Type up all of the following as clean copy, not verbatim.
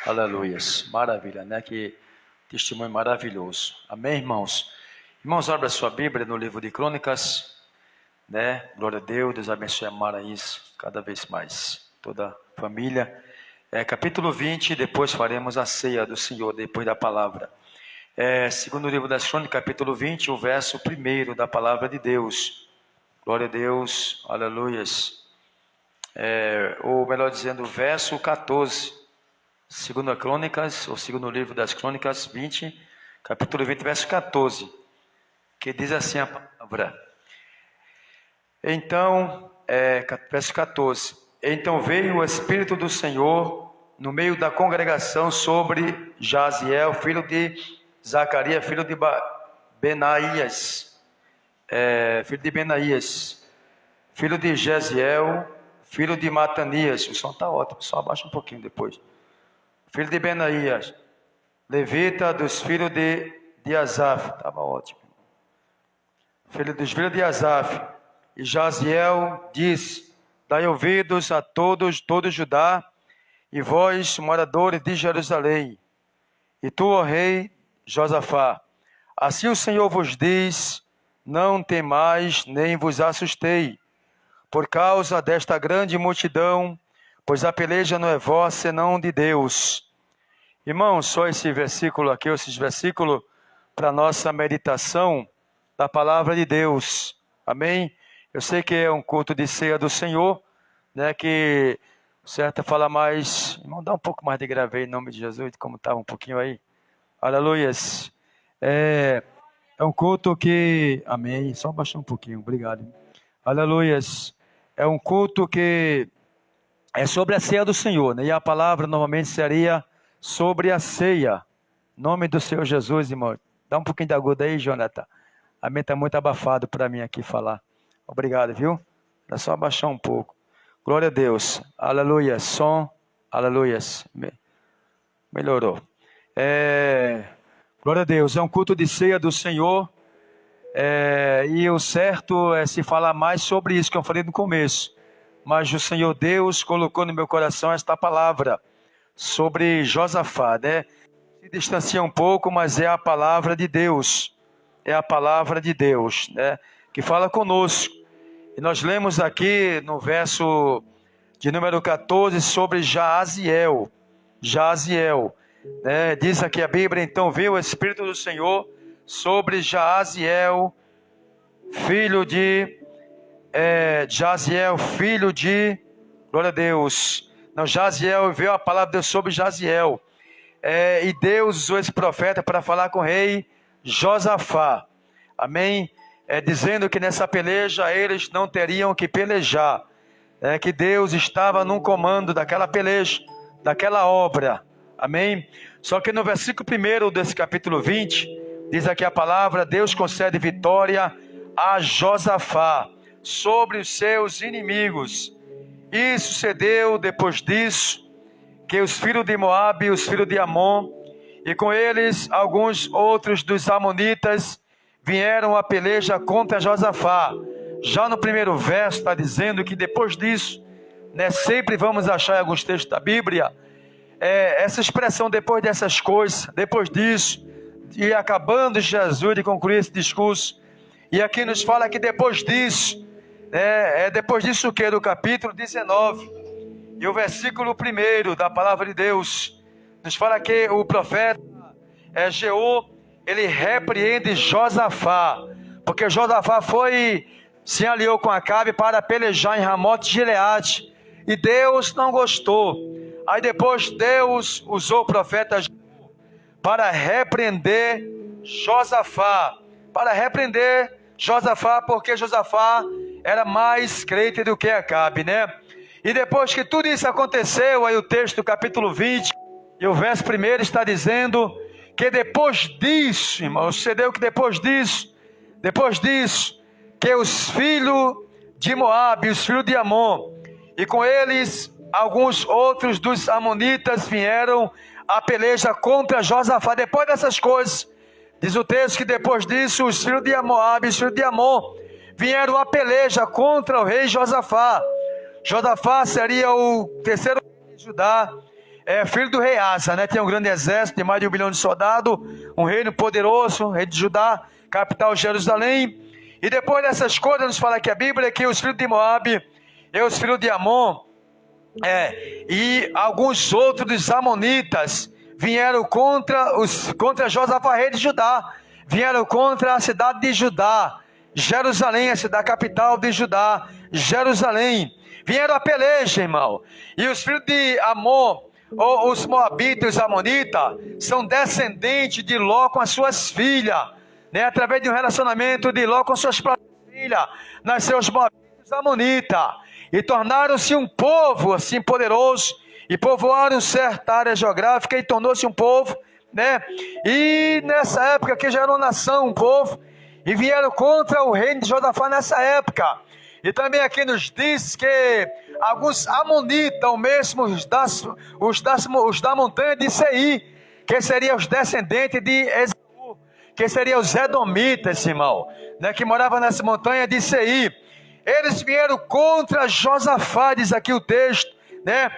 Aleluias. Maravilha, né? Que testemunho maravilhoso. Amém, irmãos? Irmãos, abra sua Bíblia no livro de Crônicas, né? Glória a Deus, Deus abençoe a Maraís cada vez mais. Toda a família. Capítulo 20, depois faremos a ceia do Senhor, depois da palavra. Segundo o livro das Crônicas, capítulo 20, o verso 1 da palavra de Deus. Glória a Deus, aleluias. Ou melhor dizendo, o verso 14. Segundo a Crônicas, ou segundo livro das Crônicas 20, capítulo 20, verso 14, que diz assim a palavra. Então, verso 14. Então veio o Espírito do Senhor no meio da congregação sobre Jaziel, filho de Zacarias, filho de Benaías, filho de Jeziel, filho de Matanias. O som está ótimo, só abaixa um pouquinho depois. Filho de Benaías, levita dos filhos de Asaf, estava ótimo. Filho dos filhos de Asaf, e Jaziel diz: dai ouvidos a todo Judá, e vós, moradores de Jerusalém, e tu, ó rei Josafá, assim o Senhor vos diz: não temais, nem vos assustei, por causa desta grande multidão, pois a peleja não é vossa, senão de Deus. Irmãos, só esse versículo aqui, esses versículos para nossa meditação da palavra de Deus. Amém? Eu sei que é um culto de ceia do Senhor, né? Que certo fala mais. Irmão, dá um pouco mais de gravei em nome de Jesus, como estava um pouquinho aí. Aleluias. É um culto que. Amém. Só baixar um pouquinho, obrigado. Aleluias. É um culto que é sobre a ceia do Senhor, né? E a palavra normalmente seria sobre a ceia. Em nome do Senhor Jesus, irmão. Dá um pouquinho de agudo aí, Jonathan. Amém, está muito abafado para mim aqui falar. Obrigado, viu? É só abaixar um pouco. Glória a Deus. Aleluia. Som. Aleluia. Melhorou. Glória a Deus. É um culto de ceia do Senhor. E o certo é se falar mais sobre isso que eu falei no começo. Mas o Senhor Deus colocou no meu coração esta palavra sobre Josafá, né? Se distancia um pouco, mas é a palavra de Deus. É a palavra de Deus, né? Que fala conosco. E nós lemos aqui no verso de número 14 sobre Jaziel. Né? Diz aqui a Bíblia: então veio o Espírito do Senhor sobre Jaziel, filho de glória a Deus. Não, Jaziel, veio a palavra de Deus sobre Jaziel. E Deus usou esse profeta para falar com o rei Josafá. Amém? Dizendo que nessa peleja eles não teriam que pelejar. Que Deus estava no comando daquela peleja, daquela obra. Amém? Só que no versículo 1 desse capítulo 20, diz aqui a palavra: Deus concede vitória a Josafá sobre os seus inimigos. E sucedeu depois disso, que os filhos de Moabe e os filhos de Amon, e com eles alguns outros dos amonitas, vieram a peleja contra Josafá. Já no primeiro verso está dizendo que depois disso, né, sempre vamos achar em alguns textos da Bíblia, essa expressão depois dessas coisas, depois disso, e acabando Jesus de concluir esse discurso. E aqui nos fala que depois disso, depois disso o que? Do capítulo 19, e o versículo 1 da palavra de Deus, nos fala que o profeta Jeú, ele repreende Josafá, porque Josafá se aliou com Acabe para pelejar em Ramote de Gileade, e Deus não gostou. Aí depois Deus usou o profeta Jeú para repreender Josafá, porque Josafá era mais crente do que Acabe, né? E depois que tudo isso aconteceu, aí o texto do capítulo 20, e o verso 1 está dizendo que depois disso, irmãos, sucedeu que depois disso, que os filhos de Moabe, os filhos de Amon, e com eles alguns outros dos amonitas vieram a peleja contra Josafá. Depois dessas coisas, diz o texto que depois disso, os filhos de Moabe e os filhos de Amon vieram a peleja contra o rei Josafá. Josafá seria o terceiro rei de Judá, filho do rei Asa, né? Tinha um grande exército de mais de 1 milhão de soldados, um reino poderoso, rei de Judá, capital Jerusalém. E depois dessas coisas, nos fala aqui a Bíblia que os filhos de Moabe e os filhos de Amon, e alguns outros dos amonitas vieram contra Josafá, rei de Judá, vieram contra a cidade de Judá, Jerusalém, a cidade capital de Judá, Jerusalém. Vieram a peleja, irmão. E os filhos de Amon, ou os moabitas e os amonitas, são descendentes de Ló com as suas filhas, né? Através de um relacionamento de Ló com suas próprias filhas, nasceu os moabitas e os amonitas, e tornaram-se um povo assim poderoso, e povoaram certa área geográfica, e tornou-se um povo, né? E nessa época que já era uma nação, um povo, e vieram contra o reino de Josafá nessa época. E também aqui nos diz que alguns amonitas, mesmo os da montanha de Seir, que seriam os descendentes de Esaú, que seriam os edomitas, irmão, né, que moravam nessa montanha de Seir, eles vieram contra Josafá, diz aqui o texto, né?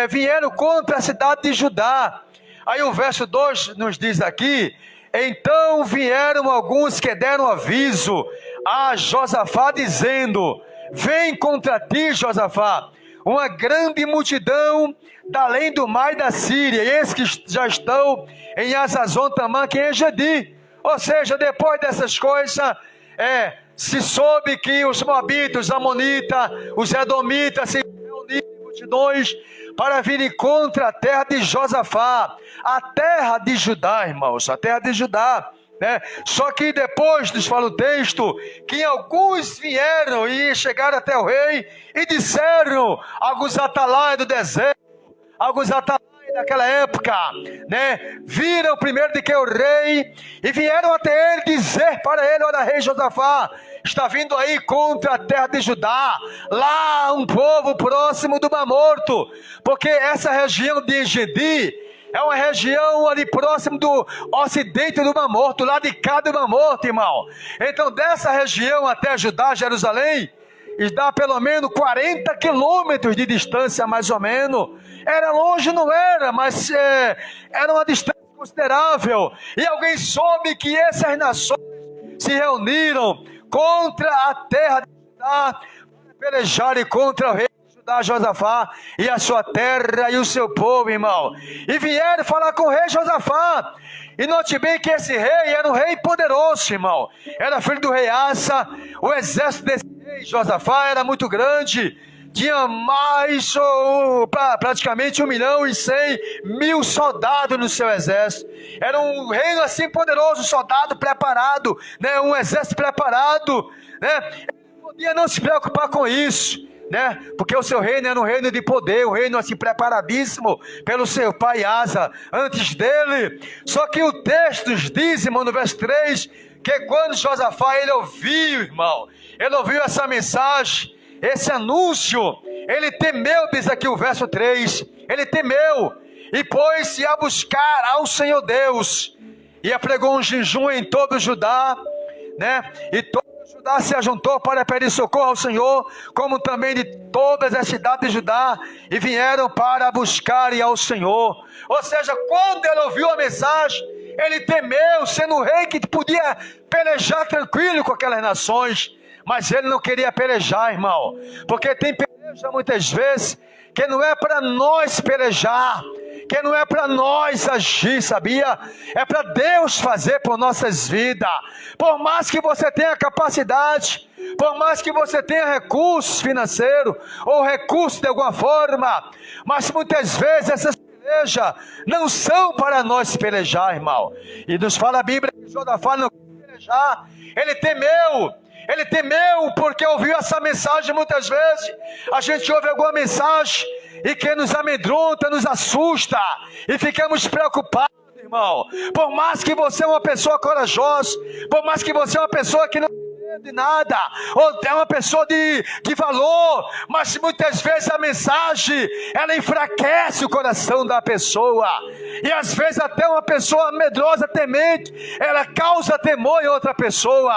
Vieram contra a cidade de Judá. Aí o verso 2 nos diz aqui: então vieram alguns que deram aviso a Josafá, dizendo: vem contra ti, Josafá, uma grande multidão da além do mar da Síria, e esses que já estão em Azazon Tamã, que é Engedi. Ou seja, depois dessas coisas, se soube que os moabitas, os amonitas, os edomitas se reuniram em multidões para virem contra a terra de Josafá, a terra de Judá, irmãos, a terra de Judá, né? Só que depois nos fala o texto que alguns vieram e chegaram até o rei e disseram, alguns atalaias do deserto, alguns atalaias daquela época, né? Viram primeiro de que o rei e vieram até ele dizer para ele: olha, rei Josafá, está vindo aí contra a terra de Judá, lá um povo próximo do Mar Morto, porque essa região de Engedi é uma região ali próximo do ocidente do Mar Morto, lá de cá do Mar Morto, irmão. Então dessa região até Judá, Jerusalém, dá pelo menos 40 quilômetros de distância, mais ou menos. Era longe, não era, mas era uma distância considerável. E alguém soube que essas nações se reuniram contra a terra de Judá, para pelejarem contra o rei de Judá, Josafá, e a sua terra e o seu povo, irmão. E vieram falar com o rei Josafá. E note bem que esse rei era um rei poderoso, irmão. Era filho do rei Asa. O exército desse rei Josafá era muito grande. Tinha mais, praticamente 1.100.000 soldados no seu exército. Era um reino assim poderoso, soldado preparado, né? Um exército preparado, né? Ele podia não se preocupar com isso, né? Porque o seu reino era um reino de poder, um reino assim preparadíssimo pelo seu pai Asa antes dele. Só que o texto diz, irmão, no verso 3, que quando Josafá ele ouviu, irmão, ele ouviu essa mensagem, esse anúncio, ele temeu, diz aqui o verso 3, ele temeu e pôs-se a buscar ao Senhor Deus, e apregou um jejum em todo Judá, né? E todo Judá se ajuntou para pedir socorro ao Senhor, como também de todas as cidades de Judá, e vieram para buscar ao Senhor. Ou seja, quando ele ouviu a mensagem, ele temeu, sendo um rei que podia pelejar tranquilo com aquelas nações. Mas ele não queria pelejar, irmão, porque tem peleja muitas vezes que não é para nós pelejar, que não é para nós agir, sabia? É para Deus fazer por nossas vidas. Por mais que você tenha capacidade, por mais que você tenha recursos financeiros ou recursos de alguma forma, mas muitas vezes essas pelejas não são para nós pelejar, irmão. E nos fala a Bíblia que Josafá não queria pelejar, ele temeu. Ele temeu porque ouviu essa mensagem. Muitas vezes a gente ouve alguma mensagem e que nos amedronta, nos assusta e ficamos preocupados, irmão. Por mais que você é uma pessoa corajosa, por mais que você é uma pessoa que não de nada, ou é uma pessoa de valor, mas muitas vezes a mensagem ela enfraquece o coração da pessoa, e às vezes até uma pessoa medrosa, temente, ela causa temor em outra pessoa.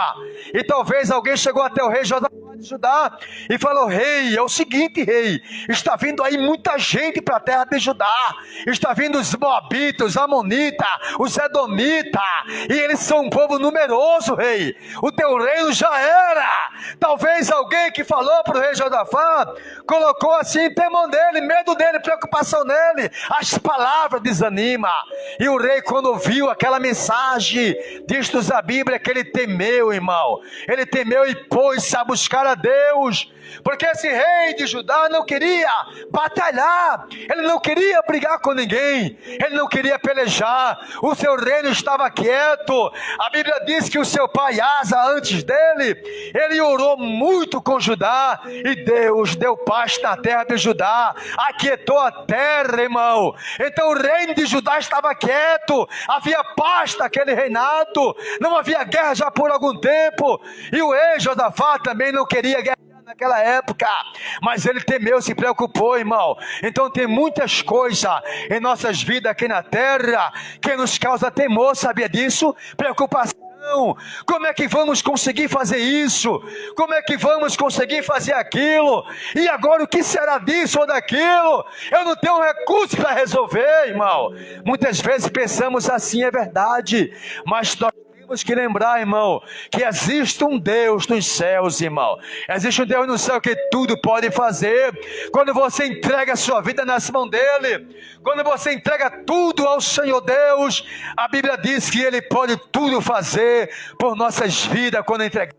E talvez alguém chegou até o rei Josafá de Judá e falou: rei, é o seguinte, rei, está vindo aí muita gente para a terra de Judá, está vindo os moabitas, os amonitas, os edomitas, e eles são um povo numeroso, rei, o teu reino já era. Talvez alguém que falou para o rei Josafá colocou assim temor dele, medo dele, preocupação nele, as palavras desanima. E o rei, quando ouviu aquela mensagem, diz-nos a Bíblia que ele temeu, irmão, ele temeu e pôs-se a buscar a Deus, porque esse rei de Judá não queria batalhar, ele não queria brigar com ninguém, ele não queria pelejar, o seu reino estava quieto. A Bíblia diz que o seu pai Asa, antes dele, ele orou muito com Judá, e Deus deu paz na terra de Judá, aquietou a terra, irmão. Então o reino de Judá estava quieto, havia paz naquele reinado, não havia guerra já por algum tempo, e o rei Josafá também não queria guerra naquela época, mas ele temeu, se preocupou, irmão. Então tem muitas coisas em nossas vidas aqui na terra que nos causa temor, sabia disso? Preocupação. Como é que vamos conseguir fazer isso? Como é que vamos conseguir fazer aquilo? E agora o que será disso ou daquilo? Eu não tenho recurso para resolver, irmão. Muitas vezes pensamos assim, é verdade, mas nós temos que lembrar, irmão, que existe um Deus nos céus, irmão. Existe um Deus no céu que tudo pode fazer. Quando você entrega a sua vida nas mãos dele, quando você entrega tudo ao Senhor Deus, a Bíblia diz que ele pode tudo fazer por nossas vidas quando entregamos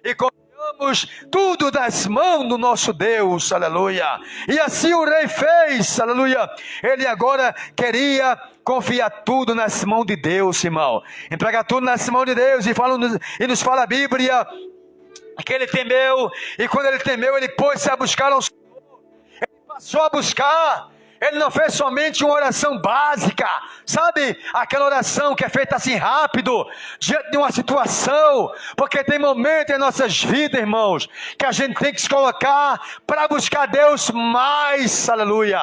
e colocamos tudo nas mãos do nosso Deus, aleluia. E assim o rei fez, aleluia. Ele agora queria confiar tudo nas mãos de Deus, irmão. Entregar tudo nas mãos de Deus. E nos fala a Bíblia que ele temeu. E quando ele temeu, ele pôs-se a buscar ao Senhor. Ele passou a buscar. Ele não fez somente uma oração básica, sabe? Aquela oração que é feita assim rápido, diante de uma situação, porque tem momentos em nossas vidas, irmãos, que a gente tem que se colocar para buscar Deus mais, aleluia.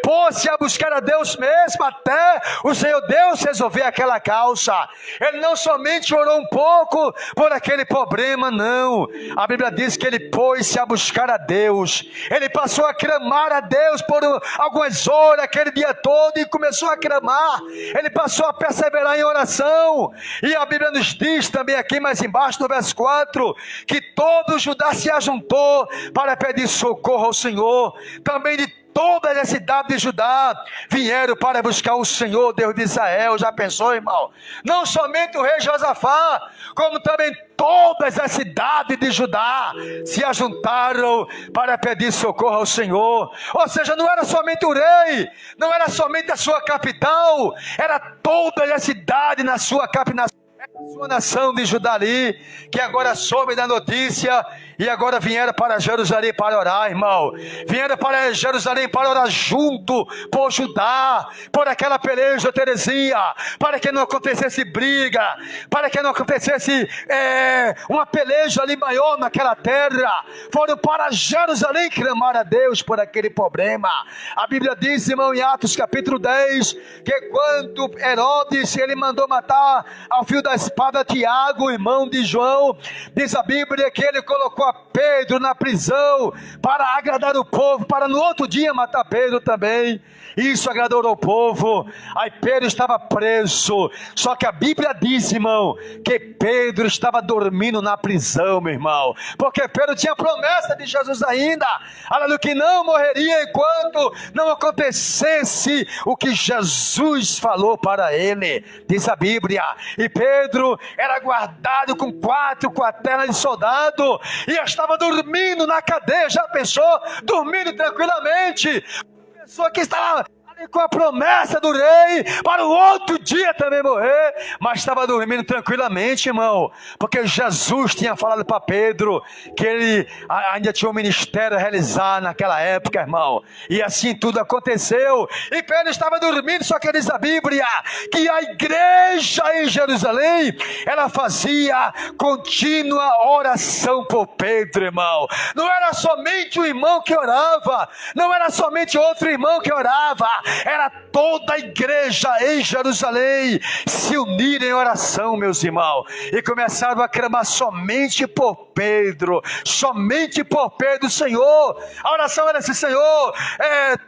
Pôs-se a buscar a Deus mesmo, até o Senhor Deus resolver aquela causa. Ele não somente orou um pouco por aquele problema, não. A Bíblia diz que ele pôs-se a buscar a Deus. Ele passou a clamar a Deus por algumas horas, aquele dia todo, e começou a clamar. Ele passou a perseverar em oração. E a Bíblia nos diz também aqui mais embaixo no verso 4, que todo Judá se ajuntou para pedir socorro ao Senhor. Também de todas as cidades de Judá vieram para buscar o Senhor, Deus de Israel. Já pensou, irmão? Não somente o rei Josafá, como também todas as cidades de Judá se ajuntaram para pedir socorro ao Senhor. Ou seja, não era somente o rei, não era somente a sua capital, era todas as cidades na sua capital, a sua nação de Judá ali, que agora soube da notícia e agora vieram para Jerusalém para orar, irmão. Vieram para Jerusalém para orar junto por Judá, por aquela peleja, Terezinha, para que não acontecesse briga, para que não acontecesse uma peleja ali maior naquela terra. Foram para Jerusalém clamar a Deus por aquele problema. A Bíblia diz, irmão, em Atos capítulo 10, que quando Herodes, ele mandou matar ao fio da espada Tiago, irmão de João, diz a Bíblia que ele colocou a Pedro na prisão para agradar o povo, para no outro dia matar Pedro também. Isso agradou ao povo. Aí Pedro estava preso, só que a Bíblia diz, irmão, que Pedro estava dormindo na prisão, meu irmão, porque Pedro tinha promessa de Jesus ainda, aleluia, que não morreria enquanto não acontecesse o que Jesus falou para ele, diz a Bíblia. E Pedro era guardado com 4 quartelas de soldado e estava dormindo na cadeia. Já pensou? Dormindo tranquilamente. Pessoa que estava ali com a promessa do rei para o outro dia também morrer, mas estava dormindo tranquilamente, irmão, porque Jesus tinha falado para Pedro que ele ainda tinha um ministério a realizar naquela época, irmão, e assim tudo aconteceu. E Pedro estava dormindo, só que diz a Bíblia que a igreja em Jerusalém, ela fazia contínua oração por Pedro, irmão. Não era somente o irmão que orava, não era somente outro irmão que orava, era toda a igreja em Jerusalém se unir em oração, meus irmãos, e começaram a clamar somente por Pedro, Senhor. A oração era assim: Senhor,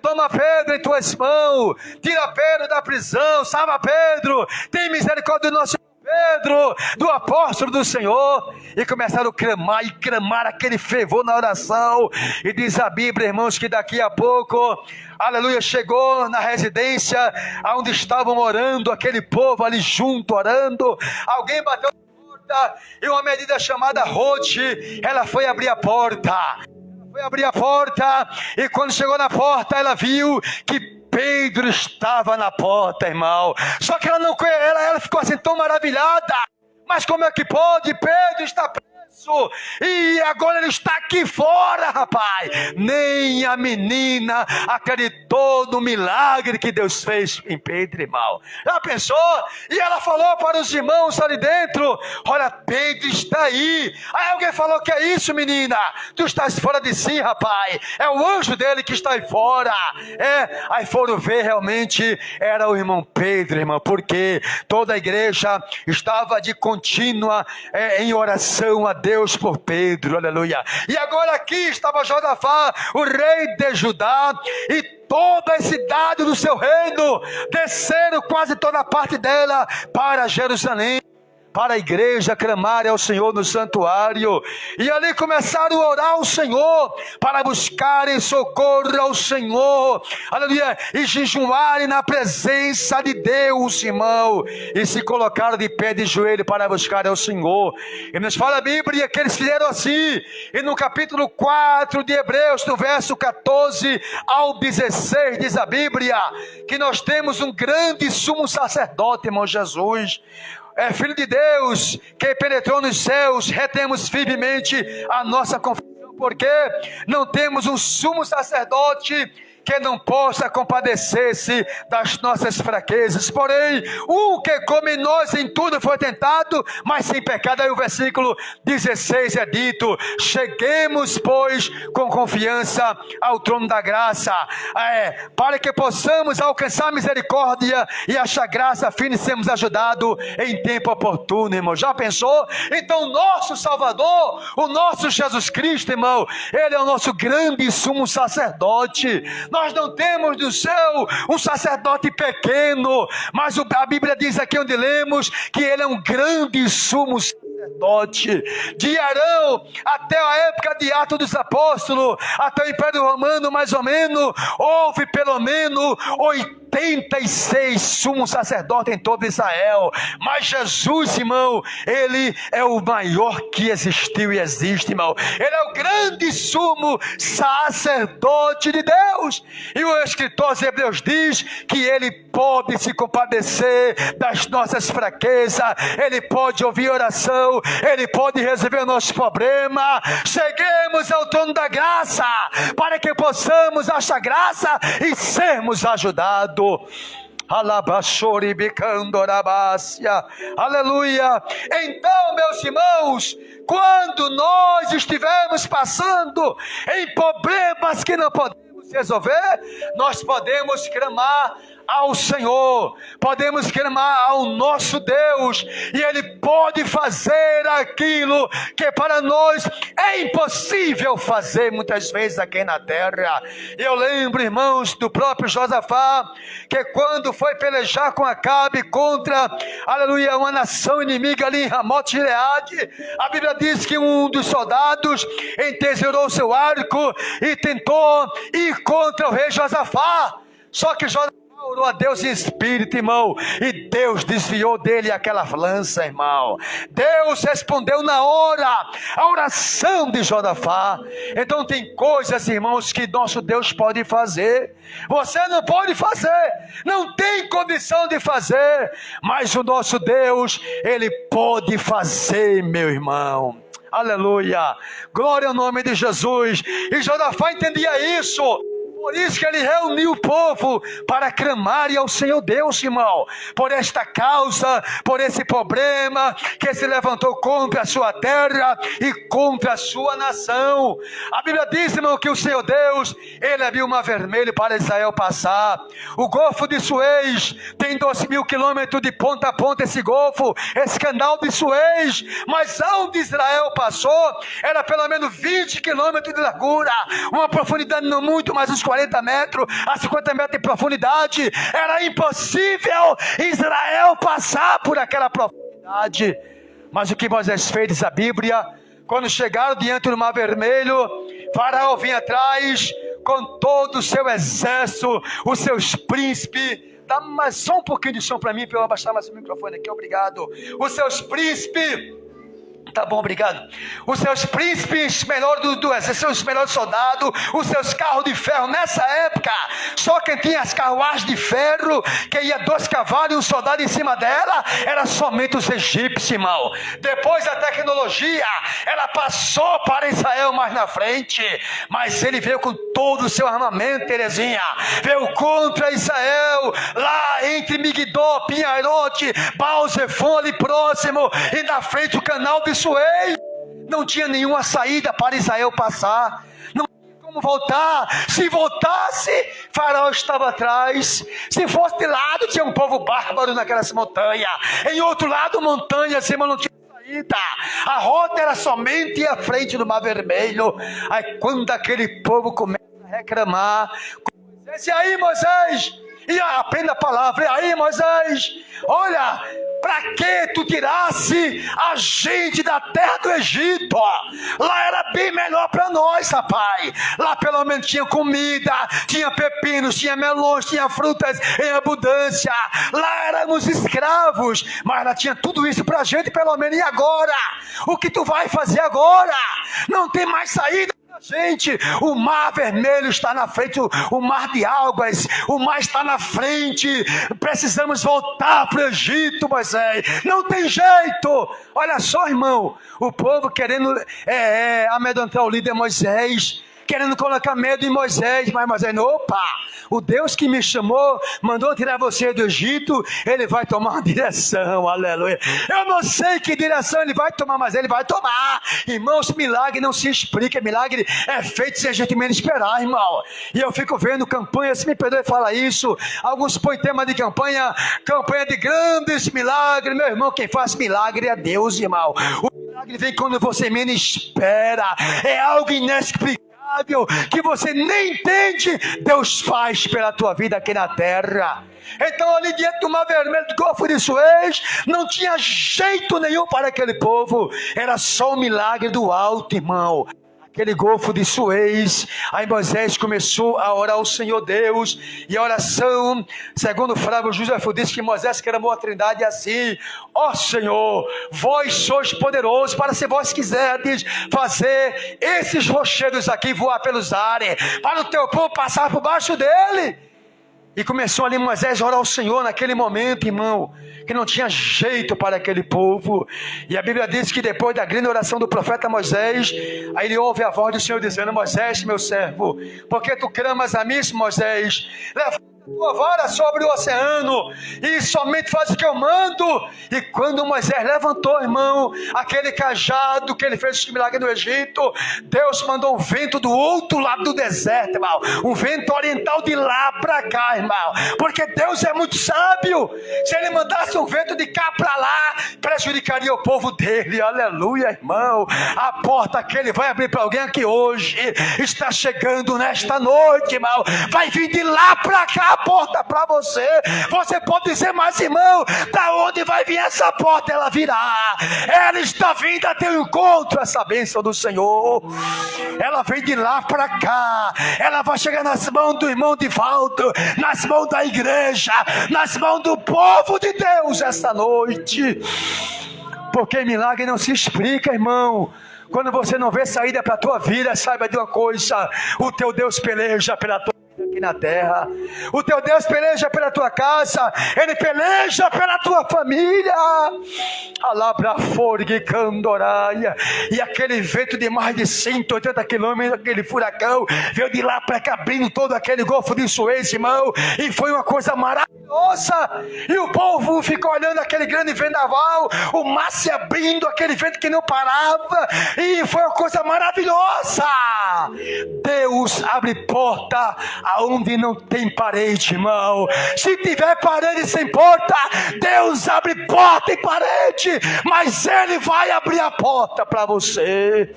toma Pedro em tuas mãos, tira Pedro da prisão, salva Pedro, tem misericórdia do nosso Pedro, do apóstolo do Senhor. E começaram a clamar aquele fervor na oração. E diz a Bíblia, irmãos, que daqui a pouco, aleluia, chegou na residência onde estavam orando, aquele povo ali junto orando. Alguém bateu na porta e uma medida chamada Rode, ela foi abrir a porta. E quando chegou na porta, ela viu que Pedro estava na porta, irmão. Só que ela ficou assim tão maravilhada. Mas como é que pode? Pedro está preso e agora ele está aqui fora, rapaz. Nem a menina acreditou no milagre que Deus fez em Pedro, irmão. Já pensou? E ela falou para os irmãos ali dentro: olha, Pedro está aí. Aí alguém falou: que é isso, menina? Tu estás fora de si, rapaz. É o anjo dele que está aí fora. Aí foram ver, realmente era o irmão Pedro, irmão, porque toda a igreja estava de contínua em oração a Deus por Pedro, aleluia. E agora aqui estava Josafá, o rei de Judá, e toda a cidade do seu reino desceram, quase toda a parte dela, para Jerusalém, para a igreja clamar ao Senhor no santuário. E ali começaram a orar ao Senhor, para buscarem socorro ao Senhor, aleluia, e jejuarem na presença de Deus, irmão, e se colocaram de pé de joelho para buscar ao Senhor. E nos fala a Bíblia que eles fizeram assim. E no capítulo 4 de Hebreus, no verso 14 ao 16, diz a Bíblia que nós temos um grande sumo sacerdote, irmão Jesus, Filho de Deus, que penetrou nos céus. Retemos firmemente a nossa confissão, porque não temos um sumo sacerdote que não possa compadecer-se das nossas fraquezas, porém, o que como nós em tudo foi tentado, mas sem pecado. Aí o versículo 16 é dito: cheguemos, pois, com confiança ao trono da graça, para que possamos alcançar misericórdia e achar graça, a fim de sermos ajudados em tempo oportuno, irmão. Já pensou? Então, o nosso Salvador, o nosso Jesus Cristo, irmão, Ele é o nosso grande sumo sacerdote. Nós não temos do céu um sacerdote pequeno, mas a Bíblia diz aqui onde lemos que ele é um grande sumo sacerdote. De Arão até a época de Atos dos Apóstolos, até o Império Romano, mais ou menos, houve pelo menos 86 sumos sacerdotes em todo Israel. Mas Jesus, irmão, Ele é o maior que existiu e existe, irmão. Ele é o grande sumo sacerdote de Deus. E o escritor de Hebreus diz que Ele pode se compadecer das nossas fraquezas, Ele pode ouvir oração, Ele pode resolver o nosso problema. Cheguemos ao trono da graça, para que possamos achar graça e sermos ajudados. Aleluia. Então, meus irmãos, quando nós estivermos passando em problemas que não podemos resolver, nós podemos clamar ao Senhor, podemos clamar ao nosso Deus, e Ele pode fazer aquilo que para nós é impossível fazer muitas vezes aqui na terra. Eu lembro, irmãos, do próprio Josafá, que quando foi pelejar com Acabe contra, aleluia, uma nação inimiga ali em Ramote-Gileade, a Bíblia diz que um dos soldados entesourou seu arco e tentou ir contra o rei Josafá. Só que Josafá orou a Deus em espírito, irmão, e Deus desviou dele aquela lança, irmão. Deus respondeu na hora a oração de Josafá. Então tem coisas, irmãos, que nosso Deus pode fazer, você não pode fazer, não tem condição de fazer, mas o nosso Deus, Ele pode fazer, meu irmão. Aleluia, glória ao nome de Jesus. E Josafá entendia isso. Por isso que ele reuniu o povo para clamarem ao Senhor Deus, irmão, por esta causa, por esse problema que se levantou contra a sua terra e contra a sua nação. A Bíblia diz, irmão, que o Senhor Deus, ele abriu o mar vermelho para Israel passar. O Golfo de Suez tem 2.000 quilômetros de ponta a ponta, esse golfo, esse canal de Suez, mas onde Israel passou, era pelo menos 20 quilômetros de largura, uma profundidade não muito, mas uns 40 metros, a 50 metros de profundidade. Era impossível Israel passar por aquela profundidade. Mas o que Moisés fez, diz a Bíblia, quando chegaram diante do Mar Vermelho, Faraó vinha atrás com todo o seu exército, os seus príncipes. Dá mais só um pouquinho de som para mim, para eu abaixar mais o microfone aqui, obrigado. Os seus príncipes. Tá bom, obrigado. Os seus príncipes melhores do exército, os melhores soldados, os seus carros de ferro. Nessa época, só quem tinha as carruagens de ferro, que ia 2 cavalos e um soldado em cima dela, era somente os egípcios, irmão. Depois a tecnologia, ela passou para Israel mais na frente, mas ele veio com todo o seu armamento, Terezinha. Veio contra Israel, lá entre Migdol, Pinhairote, Baal-Zephon, ali próximo, e na frente o canal de Suez. Não tinha nenhuma saída para Israel passar, não tinha como voltar. Se voltasse, Faraó estava atrás. Se fosse de lado, tinha um povo bárbaro naquelas montanhas, em outro lado montanha, assim, mas não tinha saída. A rota era somente à frente do Mar Vermelho. Aí quando aquele povo começa a reclamar, e aí, Moisés, e aprenda a palavra, e aí, Moisés, olha, para que tu tirasse a gente da terra do Egito? Lá era bem melhor para nós, rapaz. Lá pelo menos tinha comida, tinha pepinos, tinha melões, tinha frutas em abundância. Lá éramos escravos, mas lá tinha tudo isso para a gente pelo menos. E agora? O que tu vai fazer agora? Não tem mais saída. Gente, o Mar Vermelho está na frente, o mar de águas, o mar está na frente. Precisamos voltar para o Egito, Moisés. Não tem jeito. Olha só, irmão, o povo querendo amedrontar o líder Moisés, querendo colocar medo em Moisés, mas Moisés, opa, o Deus que me chamou, mandou tirar você do Egito, ele vai tomar uma direção, aleluia. Eu não sei que direção ele vai tomar, mas ele vai tomar. Irmãos, milagre não se explica, milagre é feito sem a gente menos esperar, irmão. E eu fico vendo campanha, se me perdoe falar isso, alguns põem tema de campanha de grandes milagres. Meu irmão, quem faz milagre é Deus, irmão. O milagre vem quando você menos espera, é algo inexplicável que você nem entende, Deus faz pela tua vida aqui na terra. Então ali diante do Mar Vermelho, do Golfo de Suez, não tinha jeito nenhum para aquele povo, era só um milagre do alto, irmão. Aquele Golfo de Suez, aí Moisés começou a orar ao Senhor Deus, e a oração, segundo Flávio José, diz que Moisés clamou a Trindade assim: ó Senhor, vós sois poderosos para, se vós quiserdes, fazer esses rochedos aqui voar pelos ares, para o teu povo passar por baixo dele. E começou ali Moisés a orar ao Senhor naquele momento, irmão, que não tinha jeito para aquele povo. E a Bíblia diz que depois da grande oração do profeta Moisés, aí ele ouve a voz do Senhor dizendo: Moisés, meu servo, por que tu clamas a mim, Moisés? Levanta a tua vara sobre o oceano e somente faz o que eu mando. E quando Moisés levantou, irmão, aquele cajado que ele fez esse milagre no Egito, Deus mandou um vento do outro lado do deserto, irmão, um vento oriental de lá para cá, irmão, porque Deus é muito sábio. Se ele mandasse um vento de cá para lá, prejudicaria o povo dele. Aleluia, irmão. A porta que ele vai abrir para alguém aqui hoje está chegando nesta noite, irmão, vai vir de lá para cá a porta para você. Você pode dizer: mas irmão, da onde vai vir essa porta? Ela virá, ela está vindo a teu encontro, essa bênção do Senhor. Ela vem de lá para cá, ela vai chegar nas mãos do irmão Divaldo, nas mãos da igreja, nas mãos do povo de Deus esta noite. Porque milagre não se explica, irmão. Quando você não vê saída para a tua vida, saiba de uma coisa: o teu Deus peleja pela tua vida aqui aqui na terra. O teu Deus peleja pela tua casa, Ele peleja pela tua família. E aquele vento de mais de 180 quilômetros, aquele furacão, veio de lá para cá, abrindo todo aquele Golfo de Suez, irmão, e foi uma coisa maravilhosa. E o povo ficou olhando aquele grande vendaval, o mar se abrindo, aquele vento que não parava, e foi uma coisa maravilhosa. Deus abre porta aonde não tem parede, irmão. Se tiver parede sem porta, Deus abre porta e parede, mas Ele vai abrir a porta para você.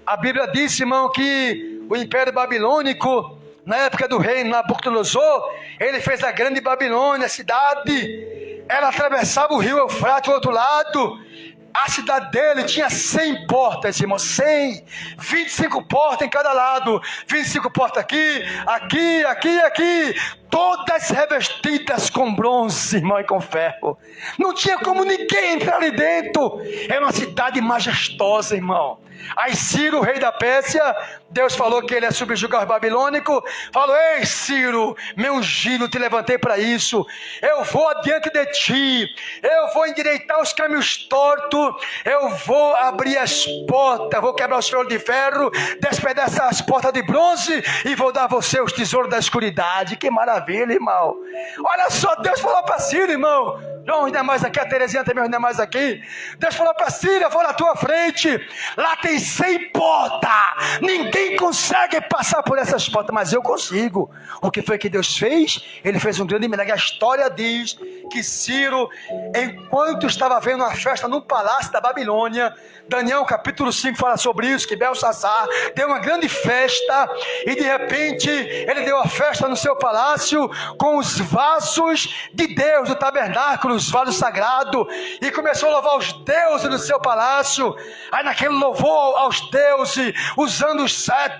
A Bíblia diz, irmão, que o Império Babilônico, na época do rei Nabucodonosor, ele fez a grande Babilônia, a cidade. Ela atravessava o rio Eufrates do outro lado. A cidade dele tinha 100 portas, irmão, 100, 25 portas em cada lado, 25 portas aqui, aqui, aqui, aqui, todas revestidas com bronze, irmão, e com ferro. Não tinha como ninguém entrar ali dentro. Era uma cidade majestosa, irmão. Aí Ciro, rei da Pérsia, Deus falou que ele ia subjugar os babilônicos. Falou: ei Ciro, meu ungido, te levantei para isso. Eu vou adiante de ti, eu vou endireitar os caminhos tortos, eu vou abrir as portas, vou quebrar os ferros de ferro, despedaçar as portas de bronze e vou dar a você os tesouros da escuridade. Que maravilha, irmão. Olha só, Deus falou para Ciro, irmão. João ainda é mais aqui, a Terezinha também ainda é mais aqui. Deus falou para Ciro: eu vou na tua frente, lá tem 100 portas, ninguém consegue passar por essas portas, mas eu consigo. O que foi que Deus fez? Ele fez um grande milagre. A história diz que Ciro, enquanto estava vendo uma festa no palácio da Babilônia, Daniel capítulo 5 fala sobre isso, que Belsassar deu uma grande festa, e de repente ele deu a festa no seu palácio com os vasos de Deus do tabernáculo, os vasos sagrados, e começou a louvar os deuses no seu palácio. Aí naquele louvor aos deuses, usando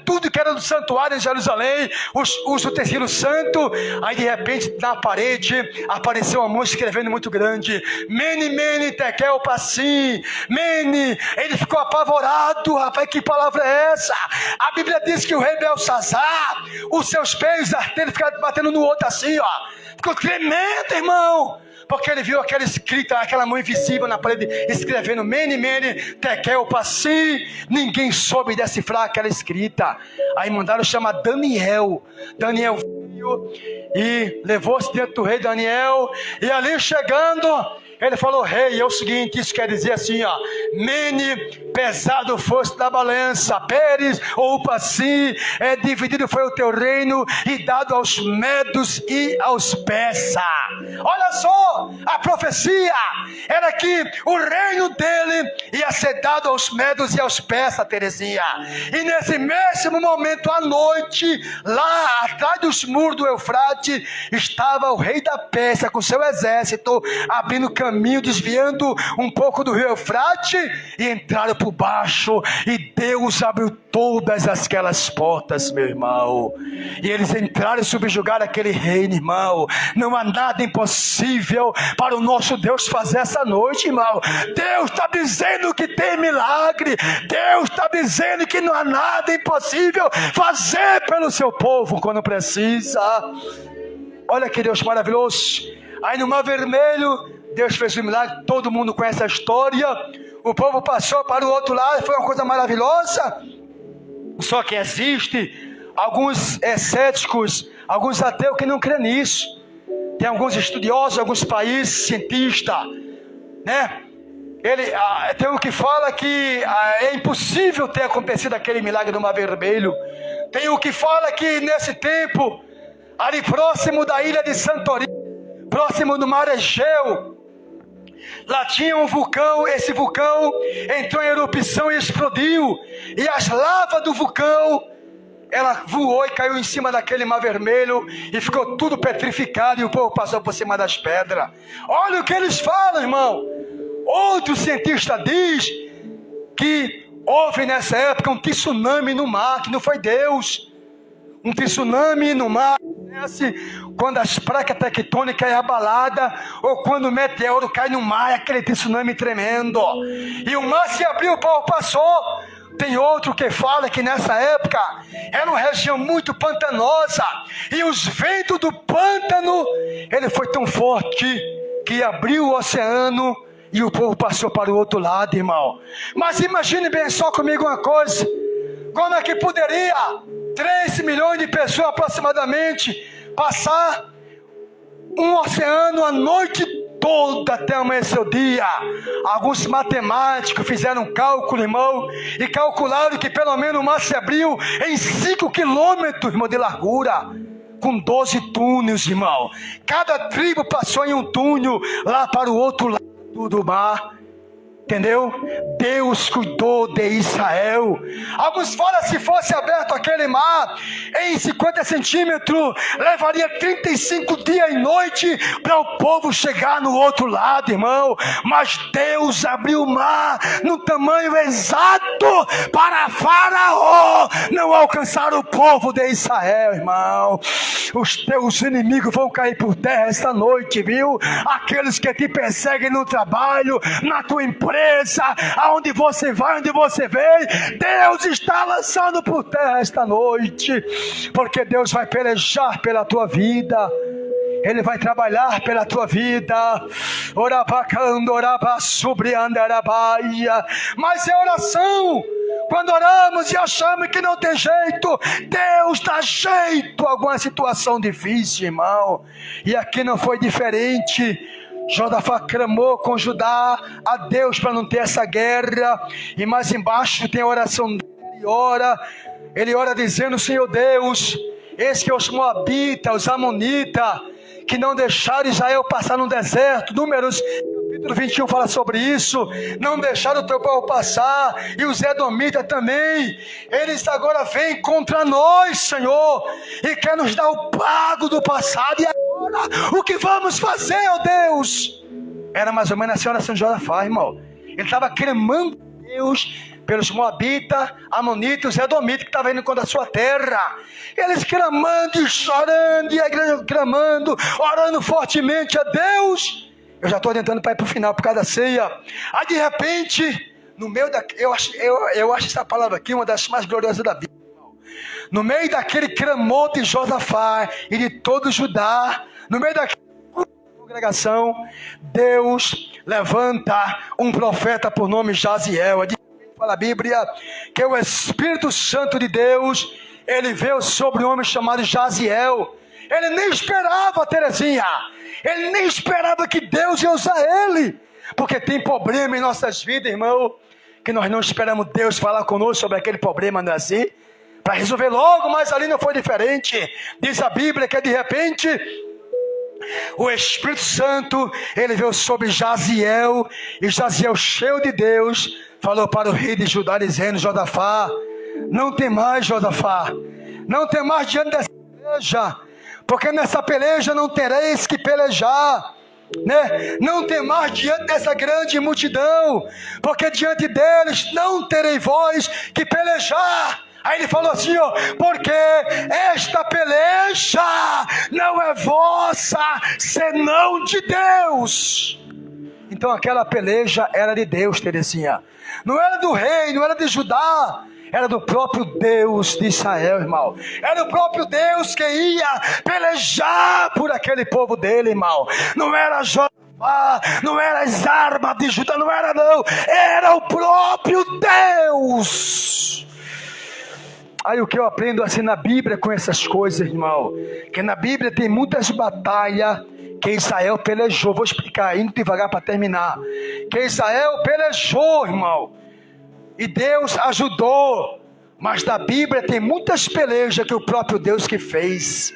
tudo que era do santuário em Jerusalém, os utensílios santos. Aí de repente na parede apareceu uma mão escrevendo muito grande: Mene, Mene, Tekel, Passim. Mene. Ele ficou apavorado. Rapaz, que palavra é essa? A Bíblia diz que o rei Belsassar, os seus pés arteiros ficaram batendo no outro assim, ó. Ficou tremendo, irmão, porque ele viu aquela escrita, aquela mão invisível na parede, escrevendo Mene, Mene, Tekel, Passim. Ninguém soube decifrar aquela escrita. Aí mandaram chamar Daniel. Daniel veio e levou-se diante do rei Daniel, e ali chegando, ele falou: rei, é o seguinte, isso quer dizer assim, ó: Mene, pesado foste da balança, Pérez ou Passim, dividido foi o teu reino e dado aos medos e aos persas. Olha só, a profecia era que o reino dele ia ser dado aos medos e aos persas, Terezinha. E nesse mesmo momento, à noite, lá atrás dos muros do Eufrates, estava o rei da Pérsia com seu exército, abrindo caminho, desviando um pouco do rio Eufrates, e entraram por baixo, e Deus abriu todas aquelas portas, meu irmão, e eles entraram e subjugaram aquele reino, irmão. Não há nada impossível para o nosso Deus fazer essa noite, irmão. Deus está dizendo que tem milagre, Deus está dizendo que não há nada impossível fazer pelo seu povo quando precisa. Olha que Deus maravilhoso. Aí no Mar Vermelho, Deus fez um milagre, todo mundo conhece a história. O povo passou para o outro lado, foi uma coisa maravilhosa. Só que existe alguns céticos, alguns ateus que não creem nisso. Tem alguns estudiosos, alguns países, cientistas, né? Tem um que fala que é impossível ter acontecido aquele milagre do Mar Vermelho. Tem um que fala que nesse tempo, ali próximo da ilha de Santorini, próximo do mar Egeu, lá tinha um vulcão. Esse vulcão entrou em erupção e explodiu, e as lavas do vulcão, ela voou e caiu em cima daquele Mar Vermelho, e ficou tudo petrificado, e o povo passou por cima das pedras. Olha o que eles falam, irmão. Outro cientista diz que houve nessa época um tsunami no mar, que não foi Deus. Um tsunami no mar acontece quando as placas tectônicas é abalada, ou quando o meteoro cai no mar, é aquele tsunami tremendo. E o mar se abriu, o povo passou. Tem outro que fala que nessa época era uma região muito pantanosa, e os ventos do pântano, ele foi tão forte que abriu o oceano e o povo passou para o outro lado, irmão. Mas imagine bem só comigo uma coisa: como é que poderia 3 milhões de pessoas aproximadamente passar um oceano a noite toda até amanhecer o dia? Alguns matemáticos fizeram um cálculo, irmão, e calcularam que pelo menos o mar se abriu em 5 quilômetros, irmão, de largura, com 12 túneis, irmão. Cada tribo passou em um túnel lá para o outro lado do mar. Entendeu? Deus cuidou de Israel. Alguns falam, se fosse aberto aquele mar em 50 centímetros, levaria 35 dias e noite para o povo chegar no outro lado, irmão. Mas Deus abriu o mar no tamanho exato para Faraó não alcançar o povo de Israel, irmão. Os teus inimigos vão cair por terra esta noite, viu? Aqueles que te perseguem no trabalho, na tua empresa, aonde você vai, onde você vem, Deus está lançando por terra esta noite, porque Deus vai pelejar pela tua vida. Ele vai trabalhar pela tua vida. Mas é oração. Quando oramos e achamos que não tem jeito, Deus dá jeito a alguma situação difícil, irmão. E aqui não foi diferente. Josafá clamou com Judá a Deus para não ter essa guerra. E mais embaixo tem a oração dele. Ele ora dizendo: Senhor Deus, eis que os moabitas, os amonitas, que não deixaram Israel passar no deserto. Números capítulo 21 fala sobre isso. Não deixaram o teu povo passar. E os edomitas também. Eles agora vêm contra nós, Senhor, e quer nos dar o pago do passado. E agora, o que vamos fazer, ó Deus? Era mais ou menos assim a oração de Josafá, irmão. Ele estava clamando a Deus pelos moabitas, amonitas, edomitas que estavam indo contra a sua terra. Eles clamando e chorando, e a igreja clamando, orando fortemente a Deus. Eu já estou adiantando para ir para o final por causa da ceia. Aí de repente, no meio da... Eu acho essa palavra aqui uma das mais gloriosas da Bíblia. No meio daquele clamor de Josafá e de todo Judá, no meio daquela congregação, Deus levanta um profeta por nome Jaziel. Fala a Bíblia que o Espírito Santo de Deus, ele veio sobre um homem chamado Jaziel. Ele nem esperava, Terezinha, ele nem esperava que Deus ia usar ele, porque tem problema em nossas vidas, irmão, que nós não esperamos Deus falar conosco sobre aquele problema, não é assim? Para resolver logo, mas ali não foi diferente. Diz a Bíblia que de repente o Espírito Santo, ele veio sobre Jaziel, e Jaziel, cheio de Deus, falou para o rei de Judá, dizendo: Josafá, não tem mais, Josafá, não tem mais diante dessa peleja, porque nessa peleja não tereis que pelejar, né? Não tem mais diante dessa grande multidão, porque diante deles não terei voz que pelejar. Aí ele falou assim, ó: porque esta peleja não é vossa, senão de Deus. Então aquela peleja era de Deus, Terezinha. Não era do rei, não era de Judá, era do próprio Deus de Israel, irmão. Era o próprio Deus que ia pelejar por aquele povo dele, irmão. Não era Josafá, não era as armas de Judá, não era não. Era o próprio Deus. Aí o que eu aprendo assim na Bíblia com essas coisas, irmão, que na Bíblia tem muitas batalhas que Israel pelejou. Vou explicar, indo devagar para terminar. Que Israel pelejou, irmão, e Deus ajudou. Mas na Bíblia tem muitas pelejas que o próprio Deus que fez.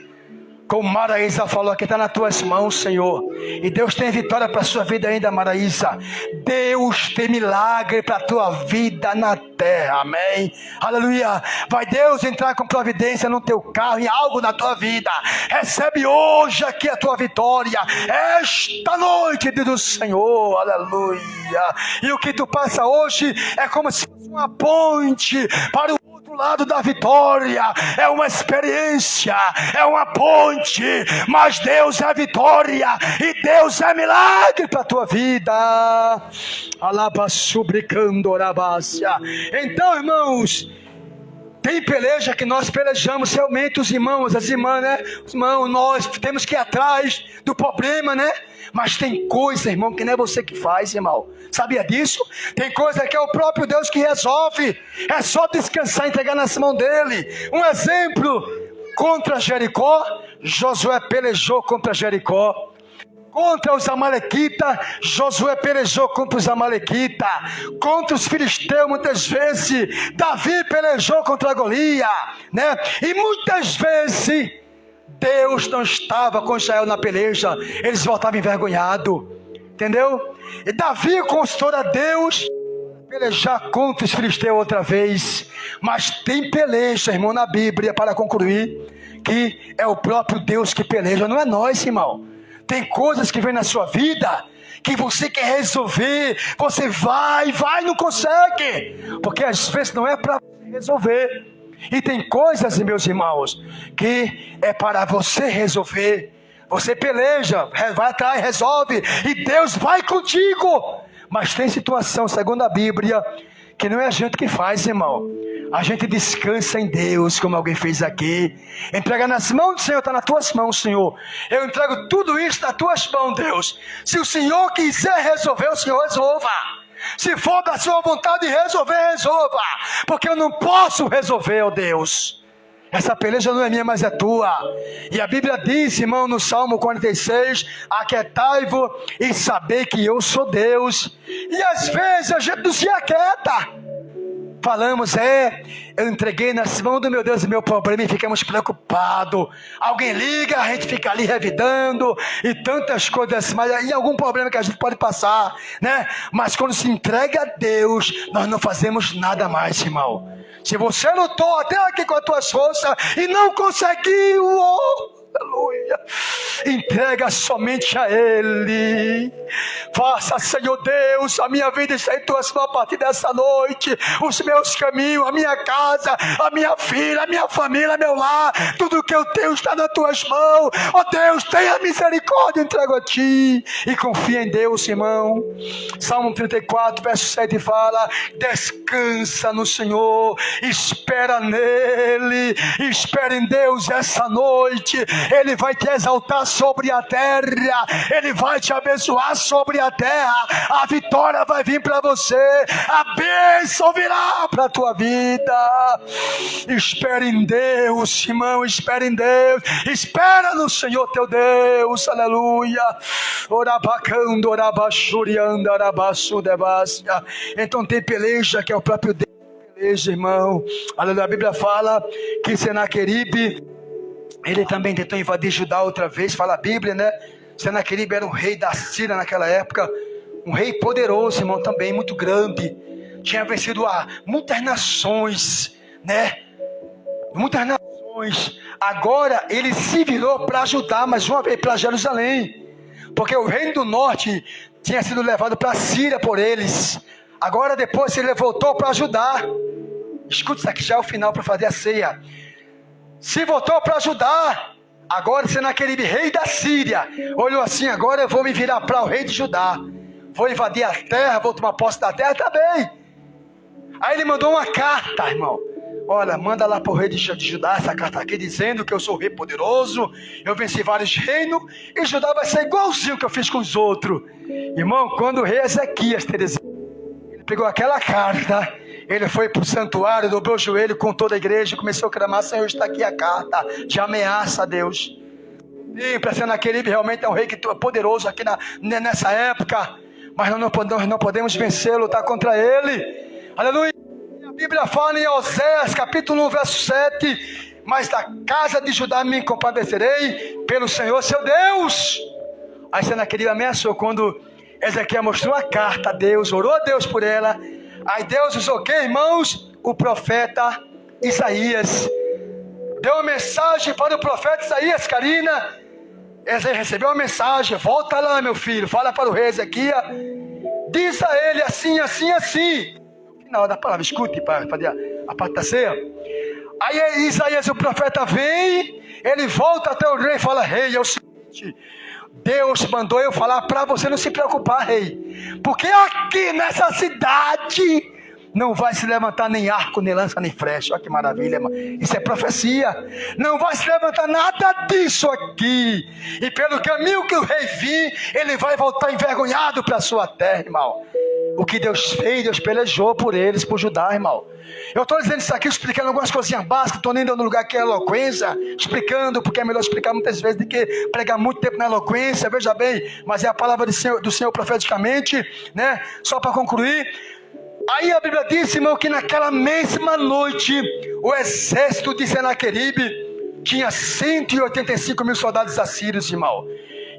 Como Maraísa falou, que está nas tuas mãos, Senhor. E Deus tem vitória para a sua vida ainda, Maraísa. Deus tem milagre para a tua vida na terra, amém? Aleluia. Vai Deus entrar com providência no teu carro, em algo na tua vida. Recebe hoje aqui a tua vitória. Esta noite, diz o Senhor, aleluia. E o que tu passa hoje é como se fosse uma ponte para o do lado da vitória, é uma experiência, é uma ponte, mas Deus é vitória e Deus é milagre para a tua vida. Então, irmãos, tem peleja que nós pelejamos realmente, os irmãos, as irmãs, né? Os irmãos, nós temos que ir atrás do problema, né? Mas tem coisa, irmão, que não é você que faz, irmão. Sabia disso? Tem coisa que é o próprio Deus que resolve. É só descansar e entregar nas mãos dele. Um exemplo, contra Jericó, Josué pelejou contra Jericó. Contra os amalequitas, Josué pelejou contra os amalequitas. Contra os filisteus, muitas vezes, Davi pelejou contra Golias, né? E muitas vezes, Deus não estava com Israel na peleja. Eles voltavam envergonhados, entendeu? E Davi consultou a Deus pelejar contra os filisteus outra vez. Mas tem peleja, irmão, na Bíblia, para concluir, que é o próprio Deus que peleja, não é nós, irmão. Tem coisas que vem na sua vida que você quer resolver, você vai, não consegue, porque às vezes não é para você resolver. E tem coisas, meus irmãos, que é para você resolver. Você peleja, vai atrás, resolve, e Deus vai contigo. Mas tem situação, segundo a Bíblia, que não é a gente que faz, irmão. A gente descansa em Deus, como alguém fez aqui. Entrega nas mãos do Senhor, está nas tuas mãos, Senhor. Eu entrego tudo isso nas tuas mãos, Deus. Se o Senhor quiser resolver, o Senhor resolva. Se for da sua vontade resolver, resolva. Porque eu não posso resolver, ó Deus. Essa peleja não é minha, mas é tua. E a Bíblia diz, irmão, no Salmo 46, aquietai-vos e saber que eu sou Deus. E às vezes a gente não se aquieta. Falamos, eu entreguei nas mãos do meu Deus o meu problema e ficamos preocupados. Alguém liga, a gente fica ali revidando e tantas coisas, mas aí algum problema que a gente pode passar, né? Mas quando se entrega a Deus, nós não fazemos nada mais, irmão. Se você lutou até aqui com as tuas forças e não conseguiu, aleluia, entrega somente a Ele. Faça, Senhor Deus, a minha vida está em tuas mãos a partir dessa noite. Os meus caminhos, a minha casa, a minha filha, a minha família, meu lar, tudo que eu tenho está nas tuas mãos. Ó Deus, tenha misericórdia, entrego a Ti. E confia em Deus, irmão. Salmo 34, verso 7 fala: descansa no Senhor, espera nele, espera em Deus essa noite. Ele vai te exaltar sobre a terra, Ele vai te abençoar sobre a terra, a vitória vai vir para você, a bênção virá para a tua vida. Espera em Deus, irmão, espera em Deus, espera no Senhor teu Deus, aleluia. Orabacando, orabachurianda, orabassudebasia. Então tem peleja que é o próprio Deus, peleja, irmão, aleluia. A Bíblia fala que Senaqueribe, ele também tentou invadir Judá outra vez, fala a Bíblia, né? Senaqueribe era um rei da Síria naquela época, um rei poderoso, irmão, também muito grande. Tinha vencido muitas nações, né? Muitas nações. Agora ele se virou para Judá, mais uma vez para Jerusalém, porque o reino do norte tinha sido levado para a Síria por eles. Agora depois ele voltou para Judá. Escuta isso aqui, já é o final para fazer a ceia. Se voltou para Judá, agora Senaqueribe, rei da Síria, olhou assim: agora eu vou me virar para o rei de Judá, vou invadir a terra, vou tomar posse da terra também. Aí ele mandou uma carta, irmão: olha, manda lá para o rei de Judá essa carta aqui, dizendo que eu sou o rei poderoso, eu venci vários reinos, e Judá vai ser igualzinho que eu fiz com os outros. Irmão, quando o rei Ezequias, ele pegou aquela carta, ele foi para o santuário, dobrou o joelho com toda a igreja e começou a clamar: Senhor, está aqui a carta de ameaça a Deus. E para Senaqueribe realmente é um rei que é poderoso aqui nessa época, mas nós não podemos vencer, lutar contra ele. Aleluia. A Bíblia fala em Oséias capítulo 1, verso 7: mas da casa de Judá me compadecerei pelo Senhor seu Deus. Aí Senaqueribe ameaçou. Quando Ezequiel mostrou a carta a Deus, orou a Deus por ela, aí Deus usou o que, irmãos? O profeta Isaías. Deu uma mensagem para o profeta Isaías, Karina. Ele recebeu uma mensagem: volta lá, meu filho, fala para o rei Ezequiel, diz a ele assim, assim, assim. No final da palavra, escute para fazer a parte da ceia. Aí Isaías, o profeta, vem, ele volta até o rei e fala: rei, é o seguinte, Deus mandou eu falar para você não se preocupar, rei, porque aqui nessa cidade não vai se levantar nem arco, nem lança, nem flecha. Olha que maravilha, irmão. Isso é profecia. Não vai se levantar nada disso aqui. E pelo caminho que o rei vir, ele vai voltar envergonhado para a sua terra, irmão. O que Deus fez, Deus pelejou por eles, por Judá, irmão. Eu estou dizendo isso aqui, explicando algumas coisinhas básicas. Estou nem dando um lugar que é eloquência, explicando, porque é melhor explicar muitas vezes do que pregar muito tempo na eloquência. Veja bem, mas é a palavra do Senhor profeticamente, né? Só para concluir. Aí a Bíblia diz, irmão, que naquela mesma noite o exército de Senaqueribe tinha 185 mil soldados assírios, irmão.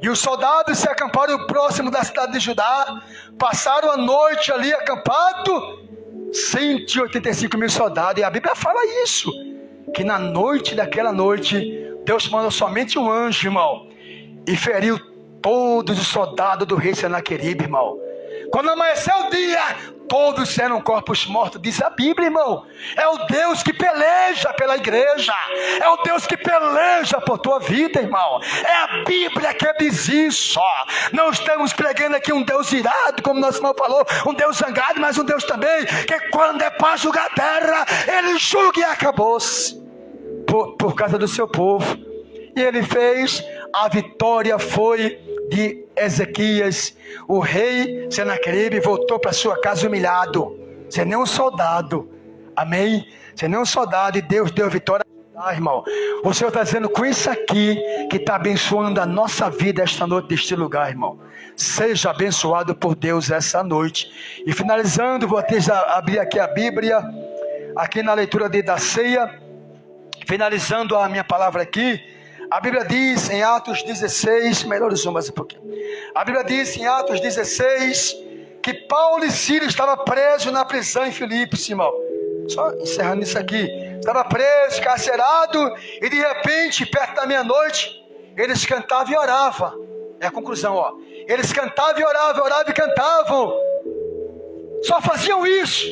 E os soldados se acamparam próximo da cidade de Judá, passaram a noite ali acampado, 185 mil soldados. E a Bíblia fala isso, que na noite daquela noite, Deus mandou somente um anjo, irmão, e feriu todos os soldados do rei Senaqueribe, irmão. Quando amanheceu o dia, todos eram corpos mortos, diz a Bíblia, irmão. É o Deus que peleja pela igreja, é o Deus que peleja por tua vida, irmão. É a Bíblia que diz isso. Não estamos pregando aqui um Deus irado, como nosso irmão falou, um Deus zangado, mas um Deus também, que quando é para julgar a terra, ele julga e acabou-se por causa do seu povo. E ele fez, a vitória foi de Ezequias. O rei Senaqueribe voltou para sua casa humilhado, sem nenhum soldado, amém? Sem nenhum soldado, e Deus deu vitória. Irmão, o Senhor está dizendo com isso aqui, que está abençoando a nossa vida esta noite, neste lugar, irmão. Seja abençoado por Deus essa noite. E finalizando, vou até já abrir aqui a Bíblia, aqui na leitura da ceia, finalizando a minha palavra aqui. A Bíblia diz em Atos 16, melhor zoom mais um pouquinho. A Bíblia diz em Atos 16 que Paulo e Silas estavam presos na prisão em Filipos, irmão. Só encerrando isso aqui. Estava preso, carcerado, e de repente, perto da meia-noite, eles cantavam e oravam. É a conclusão, ó. Eles cantavam e oravam e cantavam. Só faziam isso.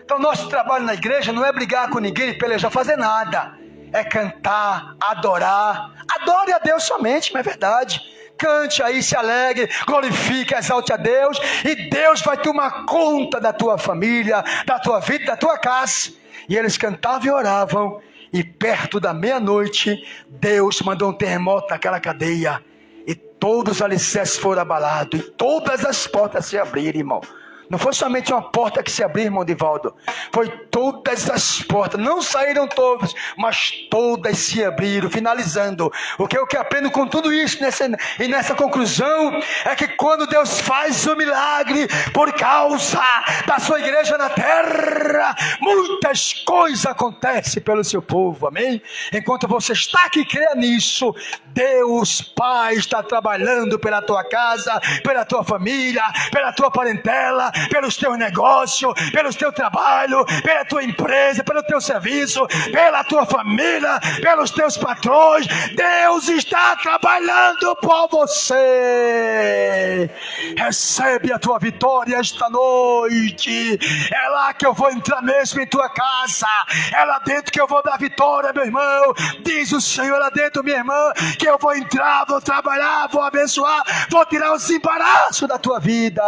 Então, nosso trabalho na igreja não é brigar com ninguém e pelejar, fazer nada. É cantar, adorar. Adore a Deus somente, não é verdade? Cante aí, se alegre, glorifique, exalte a Deus, e Deus vai tomar conta da tua família, da tua vida, da tua casa. E eles cantavam e oravam, e perto da meia-noite, Deus mandou um terremoto naquela cadeia, e todos os alicerces foram abalados, e todas as portas se abriram, irmão. Não foi somente uma porta que se abriu, irmão Divaldo. Foi todas as portas. Não saíram todas, mas todas se abriram. Finalizando. O que eu que aprendo com tudo isso nessa conclusão é que quando Deus faz o milagre por causa da sua igreja na terra, muitas coisas acontecem pelo seu povo. Amém? Enquanto você está aqui e crê nisso, Deus Pai está trabalhando pela tua casa, pela tua família, pela tua parentela, pelos teus negócios, pelo teu trabalho, pela tua empresa, pelo teu serviço, pela tua família, pelos teus patrões. Deus está trabalhando por você. Recebe a tua vitória esta noite. É lá que eu vou entrar mesmo em tua casa. É lá dentro que eu vou dar vitória, meu irmão. Diz o Senhor lá dentro, minha irmã, que eu vou entrar, vou trabalhar, vou abençoar, vou tirar os embaraços da tua vida.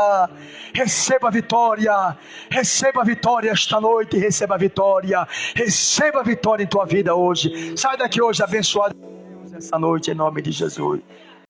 Receba a vitória esta noite, receba a vitória em tua vida hoje. Sai daqui hoje abençoado por Deus essa noite, em nome de Jesus.